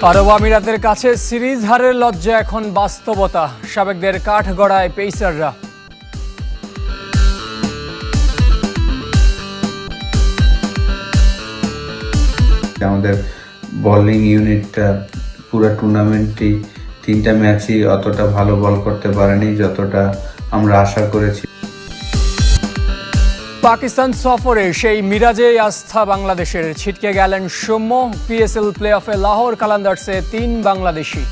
আরব আমিরাতের কাছে সিরিজ হারের লজ্জা এখন বাস্তবতা, সাবেকদের কাঠগড়ায় পেসাররা। আমাদের বোলিং ইউনিটটা পুরো টুর্নামেন্টই 3টা ম্যাচই অতটা ভালো বল করতে পারেনি যতটা আমরা আশা করেছি। পাকিস্তান সফরে সেই মিরাজেই আস্থা বাংলাদেশের, ছিটকে গেলেন সৌম্য। পিএসএল প্লে অফে লাহোর কালান্দার্সে 3 বাংলাদেশি।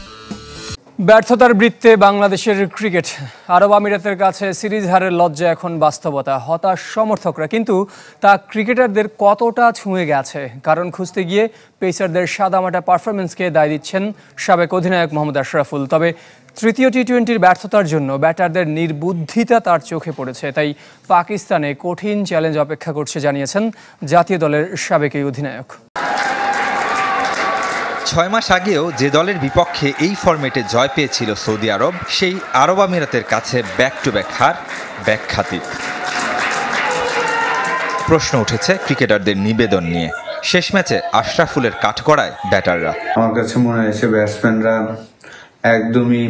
ব্যর্থতার বৃত্তে বাংলাদেশের ক্রিকেট, আরব আমিরাতের কাছে সিরিজ হারের লজ্জা এখন বাস্তবতা। হতাশ সমর্থকরা, কিন্তু তা ক্রিকেটারদের কতটা ছুঁয়ে গেছে? কারণ খুঁজতে গিয়ে পেসারদের সাদামাটা পারফরমেন্সকে দায় দিচ্ছেন সাবেক অধিনায়ক মোহাম্মদ আশরাফুল। তবে তৃতীয় টি-20-র ব্যর্থতার জন্য ব্যাটারদের নির্বুদ্ধিতা তার চোখে পড়েছে। তাই পাকিস্তানে কঠিন চ্যালেঞ্জ অপেক্ষা করছে জানিয়েছেন জাতীয় দলের সাবেক এই অধিনায়ক। 6 মাস আগেও যে দলের বিপক্ষে এই ফরম্যাটে জয় পেয়েছিল সৌদি আরব, সেই আরব আমিরাতের কাছে ব্যাক টু ব্যাক হার ব্যাখ্যাতীত। প্রশ্ন উঠেছে ক্রিকেটারদের নিবেদন নিয়ে। শেষ ম্যাচে আশরাফুলের কাঠগড়ায় ব্যাটাররা। আমার কাছে মনে হয়েছে ব্যাটসম্যানরা একদমই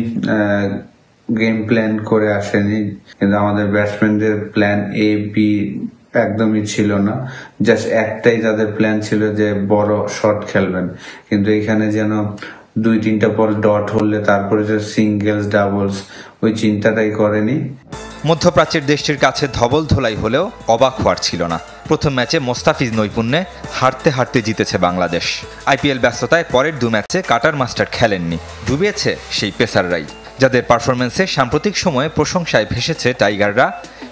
গেম প্ল্যান করে আসেনি, কিন্তু আমাদের ব্যাটসম্যানদের প্ল্যান এ বি একদমই ছিল না। জাস্ট একটাই তাদের প্ল্যান ছিল যে বড় শট খেলবেন, কিন্তু এখানে যেন 2-3টা বল ডট হলে তারপরে যে সিঙ্গেলস ডাবলস, ওই চিন্তাটাই করেনি। মধ্যপ্রাচ্যের দেশটির কাছে ধবল ধোলাই হলেও অবাক হওয়ার ছিল না। প্রথম ম্যাচে মোস্তাফিজ নৈপুণ্যে হারতে হারতে জিতেছে বাংলাদেশ। আইপিএল ব্যস্ততায় পরের 2 ম্যাচে কাটার মাস্টার খেলেননি, ডুবিয়েছে সেই পেসাররাই, যাদের পারফরমেন্সে সাম্প্রতিক সময়ে প্রশংসায় ভেসেছে টাইগাররা।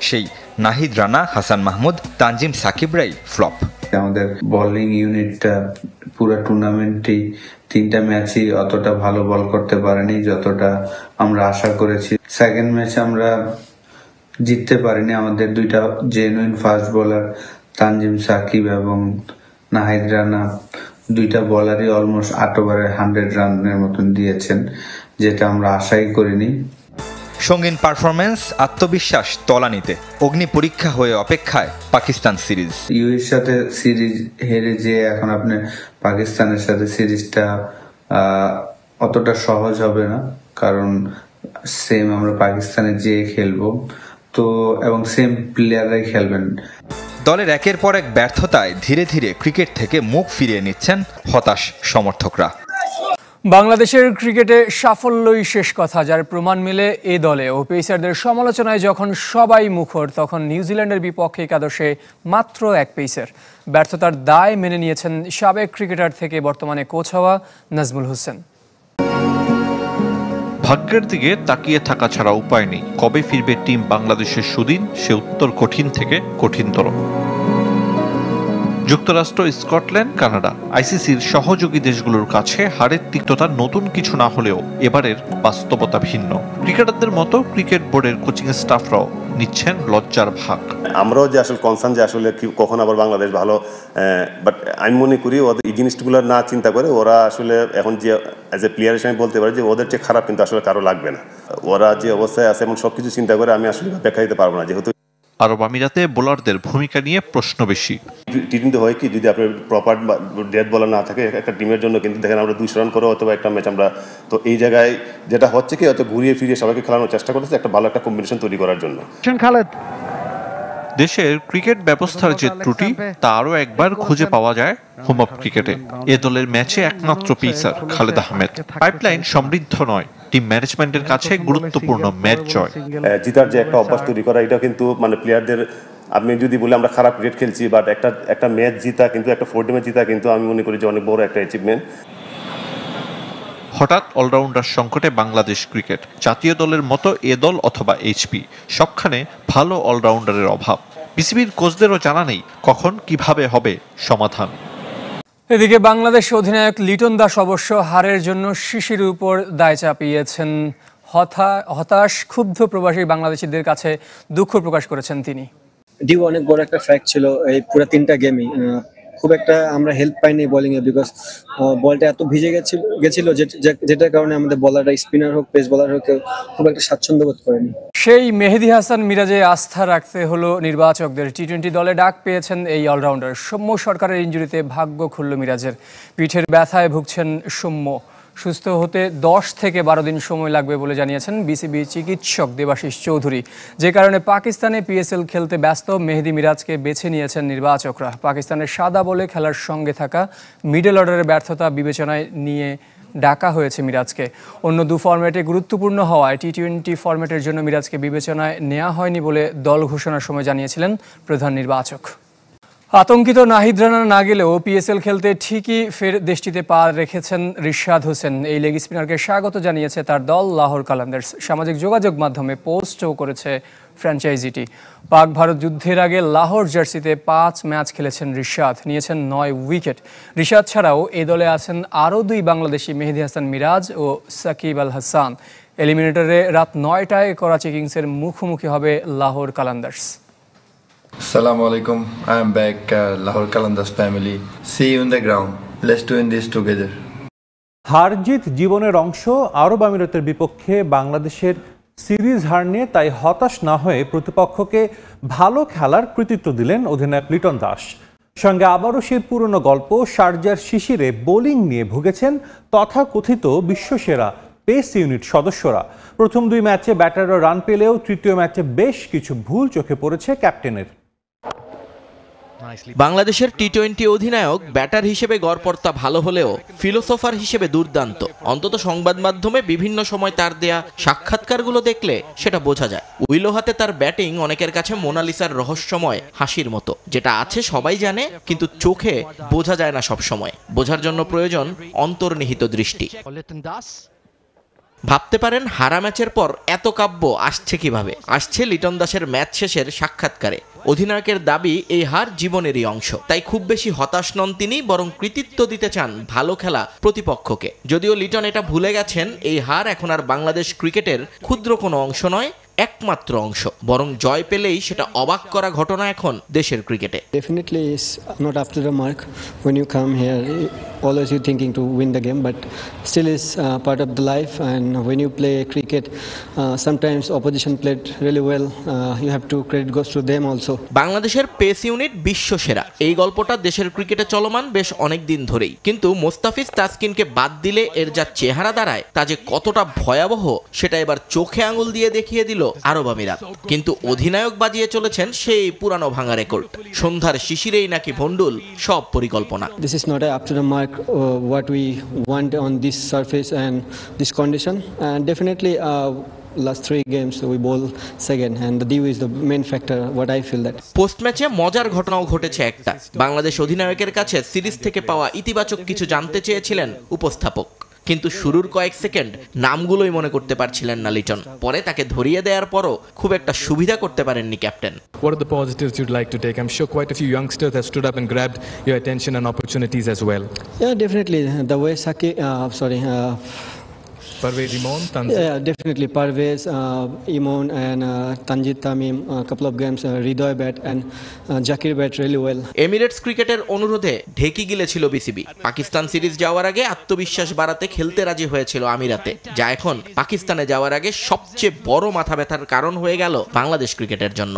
সেই নাহিদ রানা, হাসান মাহমুদ, তানজিম সাকিবরাই ফ্লপ। আমাদের বোলিং ইউনিটটা পুরো টুর্নামেন্টই 3টা ম্যাচই অতটা ভালো বল করতে পারেনি যতটা আমরা আশা করেছি। সেকেন্ড ম্যাচে আমরা জিততে পারিনি। আমাদের 2টা genuine fast bowler Tanzim Sakib এবং নাহিদ রানা 2টা বোলারই অলমোস্ট 8 ওভারে 100 রানের মতন দিয়েছেন, যেটা আমরা আশাই করিনি। সঙ্গীন পারফরমেন্স, আত্মবিশ্বাস তলানিতে, অগ্নি পরীক্ষা হয়ে অপেক্ষায় পাকিস্তান সিরিজ। ইউএর সাথে সিরিজ হেরে যে এখন আপনি পাকিস্তানের সাথে সিরিজটা অতটা সহজ হবে না, কারণ সেম আমরা পাকিস্তানে যেয়ে খেলবো তো, এবং সেম প্লেয়াররাই খেলবেন। দলের একের পর এক ব্যর্থতায় ধীরে ধীরে ক্রিকেট থেকে মুখ ফিরিয়ে নিচ্ছেন হতাশ সমর্থকরা। বাংলাদেশের ক্রিকেটে সাফল্যই শেষ কথা, যার প্রমাণ মিলে এ দলে ও পেসারদের সমালোচনায় যখন সবাই মুখর, তখন নিউজিল্যান্ডের বিপক্ষে একাদশে মাত্র 1 পেসার। ব্যর্থতার দায় মেনে নিয়েছেন সাবেক ক্রিকেটার থেকে বর্তমানে কোচ হওয়া নাজমুল হোসেন। ভাগ্যের দিকে তাকিয়ে থাকা ছাড়া উপায় নেই। কবে ফিরবে টিম বাংলাদেশের সুদিন, সে উত্তর কঠিন থেকে কঠিনতর। যুক্তরাষ্ট্র, স্কটল্যান্ড, কানাডা, আইসিসির সহযোগী দেশগুলোর কাছে হারের তিক্ততা নতুন কিছু না হলেও এবারের বাস্তবতা ভিন্ন। ক্রিকেটারদের মতো ক্রিকেট বোর্ডের কোচিং স্টাফরাও নিচ্ছেন লজ্জার ভাগ। আমরাও যে আসলে কনসার্ন যে আসলে কখন আবার বাংলাদেশ ভালো, বাট আমি মনে করি ওদের এই জিনিসগুলো না চিন্তা করে ওরা আসলে এখন যে অ্যাজ এ প্লেয়ার হিসেবে বলতে পারে যে ওদের চেয়ে খারাপ কিন্তু আসলে কারো লাগবে না। ওরা যে অবস্থায় আছে এবং সবকিছু চিন্তা করে আমি আসলে ব্যাখ্যা দিতে পারবো না। যেহেতু আরব আমিরাতে বোলারদের ভূমিকা নিয়ে প্রশ্ন বেশি। টি-20 হয় কি, যদি আপনার প্রপার ডেথ বলার না থাকে একটা টিমের জন্য, কিন্তু দেখেন আমরা 200 রান করে অথবা একটা ম্যাচ আমরা, তো এই জায়গায় যেটা হচ্ছে কি হয়তো ঘুরিয়ে ফিরিয়ে সবাইকে খেলানোর চেষ্টা করতেছে একটা ভালো একটা কম্বিনেশন তৈরি করার জন্য। দেশের ক্রিকেট ব্যবস্থার যে ত্রুটি তা আরও একবার খুঁজে পাওয়া যায় হোম অফ ক্রিকেটে। এ দলের ম্যাচে একমাত্র পেসার খালেদ আহমেদ। পাইপলাইন সমৃদ্ধ নয়, টিম ম্যানেজমেন্টের কাছে গুরুত্বপূর্ণ ম্যাচ জয়। জিতার যে একটা অভ্যাস তৈরি করা, এটা কিন্তু মানে প্লেয়ারদের, আপনি যদি বলে আমরা খারাপ ক্রিকেট খেলছি, বাট একটা ম্যাচ জিতা কিন্তু একটা 4 ম্যাচ জিতা কিন্তু আমি মনে করি যে অনেক বড় একটা অ্যাচিভমেন্ট। হঠাৎ অলরাউন্ডার সংকটে বাংলাদেশ ক্রিকেট। জাতীয় দলের মতো এ দল অথবা এইচপি সবখানে ভালো অলরাউন্ডারের অভাব। বিসিবির কোচদেরও জানা নেই কখন কিভাবে হবে সমাধান। এদিকে বাংলাদেশ অধিনায়ক লিটন দাস অবশ্য হারের জন্য শিশির উপর দায় চাপিয়েছেন। হতাশ ক্ষুব্ধ প্রবাসী বাংলাদেশিদের কাছে দুঃখ প্রকাশ করেছেন তিনি। ডিউ অনেক বড় একটা ফ্যাক্ট ছিল এই পুরো 3টা গেমই। খুব একটা আমরা হেল্প পাইনি বোলিং এ, বিকজ বলটা এত ভিজে গেছিল যেটার কারণে আমাদের বলাররা, স্পিনার হোক পেস বলার হোক, খুব একটা স্বাচ্ছন্দ্য বোধ করেনি। সেই মেহেদী হাসান মিরাজে আস্থা রাখতে হলো নির্বাচকদের। টি-20 দলে ডাক পেয়েছেন এই অলরাউন্ডার। সৌম্য সরকারের ইনজুরিতে ভাগ্য খুলল মিরাজের। পিঠের ব্যথায় ভুগছেন সৌম্য। সুস্থ হতে 10 থেকে 12 দিন সময় লাগবে বলে জানিয়েছেন বিসিবি চিকিৎসক দেবাশিস চৌধুরী। যে কারণে পাকিস্তানে পিএসএল খেলতে ব্যস্ত মেহেদী মিরাজকে বেছে নিয়েছেন নির্বাচকরা। পাকিস্তানের সাদা বলে খেলার সঙ্গে থাকা মিডল অর্ডারের ব্যর্থতা বিবেচনায় নিয়ে ডাকা হয়েছে মিরাজকে। অন্য 2 ফরম্যাটে গুরুত্বপূর্ণ হওয়ায় টি-20 ফরম্যাটের জন্য মিরাজকে বিবেচনায় নেওয়া হয়নি বলে দল ঘোষণার সময় জানিয়েছিলেন প্রধান নির্বাচক। আতঙ্কিত নাহিদ রানা না গেলেও পিএসএল খেলতে ঠিকই ফের দেশটিতে পা রেখেছেন রিশাদ হোসেন। এই লেগ স্পিনারকে স্বাগত জানিয়েছে তার দল লাহোর কালান্দার্স। সামাজিক যোগাযোগ মাধ্যমে পোস্টও করেছে ফ্র্যাঞ্চাইজিটি। পাক ভারত যুদ্ধের আগে লাহোর জার্সিতে 5 ম্যাচ খেলেছেন রিশাদ, নিয়েছেন 9 উইকেট। রিশাদ ছাড়াও এই দলে আছেন আরও 2 বাংলাদেশি, মেহেদী হাসান মিরাজ ও সাকিব আল হাসান। এলিমিনেটরে রাত 9টায় করাচি কিংসের মুখোমুখি হবে Lahore Qalandars. Assalamu alaikum. I am back, Lahore Qalandars family. See you in the ground. Let's do this together. হার জিত জীবনের অংশ। আরব আমিরাতের বিপক্ষে বাংলাদেশের সিরিজ হার নিয়ে তাই হতাশ না হয়ে প্রতিপক্ষকে ভালো খেলার কৃতিত্ব দিলেন অধিনায়ক লিটন দাস। সঙ্গে আবারও সেই পুরনো গল্প, শারজার শিশিরে বোলিং নিয়ে ভুগেছেন তথাকথিত বিশ্বসেরা পেস ইউনিট সদস্যরা। প্রথম 2 ম্যাচে ব্যাটাররা রান পেলেও তৃতীয় ম্যাচে বেশ কিছু ভুল চোখে পড়েছে ক্যাপ্টেনের। বাংলাদেশের টি-20 অধিনায়ক ব্যাটার হিসেবে গড়পড়তা ভালো হলেও ফিলোসোফার হিসেবে দুর্দান্ত। অন্তত সংবাদ মাধ্যমে বিভিন্ন সময় তার দেয়া সাক্ষাৎকারগুলো দেখলে সেটা বোঝা যায়। উইলো হাতে তার ব্যাটিং অনেকের কাছে মোনালিসার রহস্যময় হাসির মতো, যেটা আছে সবাই জানে কিন্তু চোখে বোঝা যায় না সব সময়। বোঝার জন্য প্রয়োজন অন্তর্নিহিত দৃষ্টি। ভাবতে পারেন হারা ম্যাচের পর এত কাব্য আসছে কিভাবে? আসছে লিটন দাসের ম্যাচ শেষের সাক্ষাৎকারে। অধিনায়কের দাবি এই হার জীবনেরই অংশ, তাই খুব বেশি হতাশ নন তিনি, বরং কৃতিত্ব দিতে চান ভালো খেলা প্রতিপক্ষকে। যদিও লিটন এটা ভুলে গেছেন, এই হার এখন আর বাংলাদেশ ক্রিকেটের ক্ষুদ্র কোনো অংশ নয়, একমাত্র অংশ। বরং জয় পেলেই সেটা অবাক করা ঘটনা এখন দেশের ক্রিকেটে। Definitely is not up to the mark when you come here. Always you thinking to win the game, but still is part of the life. And when you play cricket, sometimes opposition played really well. You have to credit goes to them also. বাংলাদেশের pace unit বিশ্ব সেরা, এই গল্পটা দেশের ক্রিকেটে চলমান বেশ অনেক দিন ধরেই। কিন্তু মোস্তাফিজ তাসকিনকে বাদ দিলে এর যা চেহারা দাঁড়ায় তা যে কতটা ভয়াবহ সেটা এবার চোখে আঙুল দিয়ে দেখিয়ে দিল আরব আমিরাত। কিন্তু অধিনায়ক বাজিয়ে চলেছেন সেই পুরানো ভাঙা রেকর্ড। সন্ধ্যার শিশিরেই নাকি ভন্ডুল সব পরিকল্পনা। This is not up to the mark what we want on this surface and this condition. And definitely last 3 games we bowl second, and the dew is the main factor. What I feel that. Post ম্যাচে মজার ঘটনাও ঘটেছে একটা। বাংলাদেশ অধিনায়কের কাছে series থেকে পাওয়া ইতিবাচক কিছু জানতে চেয়েছিলেন উপস্থাপক, কিন্তু শুরুর কয়েক সেকেন্ড নামগুলোই মনে করতে পারছিলেন না লিটন। পরে তাকে ধরিয়ে দেওয়ার পরও খুব একটা সুবিধা করতে পারেননি captain. What are the positives you'd like to take? I'm sure quite a few youngsters have stood up and grabbed your attention and opportunities as well. Yeah, definitely the way Parvez Imon, Tanzit. Yeah, definitely Parvez, Imon and Tanjit Tamim, a couple of games, Ridoy bat and Jakir bat really well. Emirates ক্রিকেটের অনুরোধে ঢেকি গিলেছিল BCB. Pakistan series যাওয়ার আগে আত্মবিশ্বাস বাড়াতে খেলতে রাজি হয়েছিল আমিরাতে, যা এখন পাকিস্তানে যাওয়ার আগে সবচেয়ে বড় মাথা ব্যথার কারণ হয়ে গেল বাংলাদেশ ক্রিকেটের জন্য।